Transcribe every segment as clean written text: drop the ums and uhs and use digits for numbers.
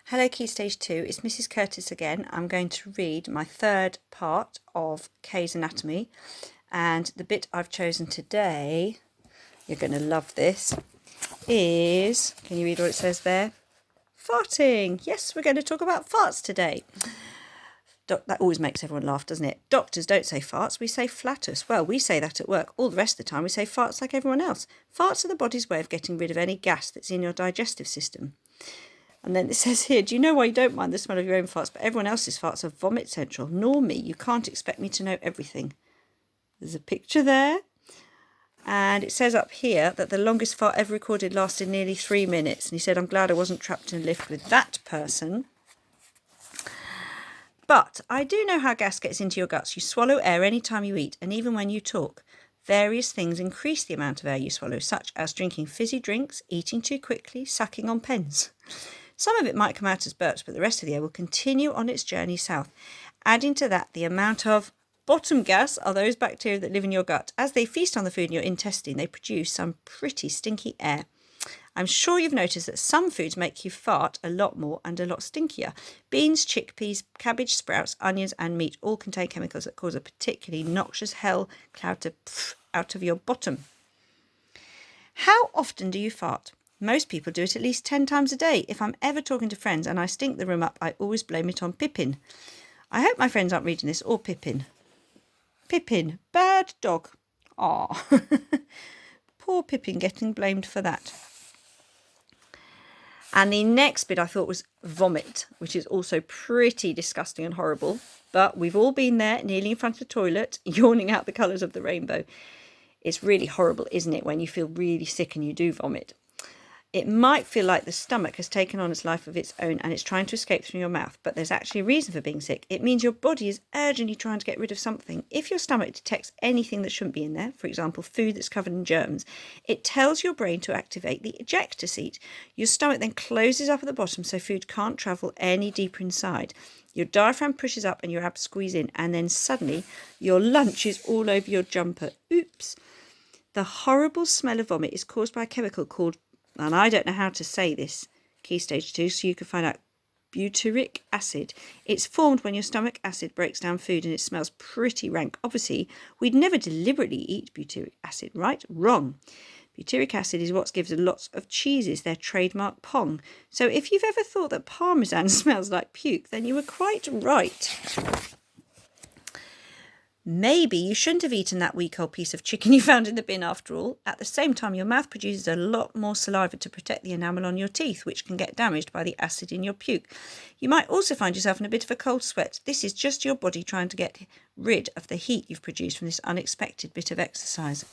Hello, Key Stage 2. It's Mrs. Curtis again. I'm going to read my third part of K's anatomy. And the bit I've chosen today, you're going to love this, is, can you read what it says there? Farting. Yes, we're going to talk about farts today. That always makes everyone laugh, doesn't it? Doctors don't say farts, we say flatus. Well, we say that at work. All the rest of the time we say farts like everyone else. Farts are the body's way of getting rid of any gas that's in your digestive system. And then it says here, do you know why you don't mind the smell of your own farts, but everyone else's farts are vomit central? Nor me. You can't expect me to know everything. There's a picture there. And it says up here that the longest fart ever recorded lasted nearly 3 minutes. And he said, I'm glad I wasn't trapped in a lift with that person. But I do know how gas gets into your guts. You swallow air any time you eat, and even when you talk. Various things increase the amount of air you swallow, such as drinking fizzy drinks, eating too quickly, sucking on pens. Some of it might come out as burps, but the rest of the air will continue on its journey south. Adding to that, the amount of bottom gas are those bacteria that live in your gut. As they feast on the food in your intestine, they produce some pretty stinky air. I'm sure you've noticed that some foods make you fart a lot more and a lot stinkier. Beans, chickpeas, cabbage, sprouts, onions and meat all contain chemicals that cause a particularly noxious hell cloud to pff out of your bottom. How often do you fart? Most people do it at least 10 times a day. If I'm ever talking to friends and I stink the room up, I always blame it on Pippin. I hope my friends aren't reading this, or Pippin. Pippin, bad dog. Ah, poor Pippin getting blamed for that. And the next bit I thought was vomit, which is also pretty disgusting and horrible. But we've all been there, nearly in front of the toilet, yawning out the colours of the rainbow. It's really horrible, isn't it, when you feel really sick and you do vomit. It might feel like the stomach has taken on its life of its own and it's trying to escape from your mouth, but there's actually a reason for being sick. It means your body is urgently trying to get rid of something. If your stomach detects anything that shouldn't be in there, for example, food that's covered in germs, it tells your brain to activate the ejector seat. Your stomach then closes up at the bottom so food can't travel any deeper inside. Your diaphragm pushes up and your abs squeeze in, and then suddenly your lunch is all over your jumper. Oops. The horrible smell of vomit is caused by a chemical called, and I don't know how to say this, Key Stage 2, so you can find out, butyric acid. It's formed when your stomach acid breaks down food and it smells pretty rank. Obviously, we'd never deliberately eat butyric acid, right? Wrong. Butyric acid is what gives lots of cheeses their trademark pong. So if you've ever thought that Parmesan smells like puke, then you were quite right. Maybe you shouldn't have eaten that week-old piece of chicken you found in the bin after all. At the same time, your mouth produces a lot more saliva to protect the enamel on your teeth, which can get damaged by the acid in your puke. You might also find yourself in a bit of a cold sweat. This is just your body trying to get rid of the heat you've produced from this unexpected bit of exercise.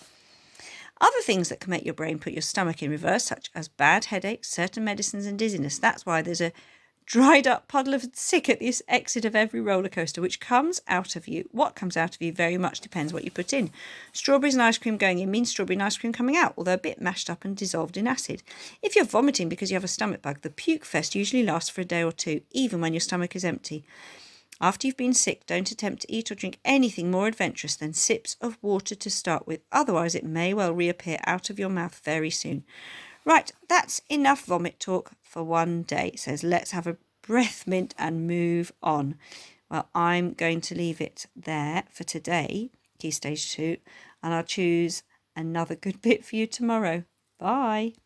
Other things that can make your brain put your stomach in reverse, such as bad headaches, certain medicines and dizziness. That's why there's a dried up puddle of sick at this exit of every roller coaster, which comes out of you. What comes out of you very much depends what you put in. Strawberries and ice cream going in means strawberry and ice cream coming out, although a bit mashed up and dissolved in acid. If you're vomiting because you have a stomach bug, the puke fest usually lasts for a day or two, even when your stomach is empty. After you've been sick, don't attempt to eat or drink anything more adventurous than sips of water to start with. Otherwise, it may well reappear out of your mouth very soon. Right, that's enough vomit talk for one day. It says, let's have a breath mint and move on. Well, I'm going to leave it there for today, Key Stage 2, and I'll choose another good bit for you tomorrow. Bye.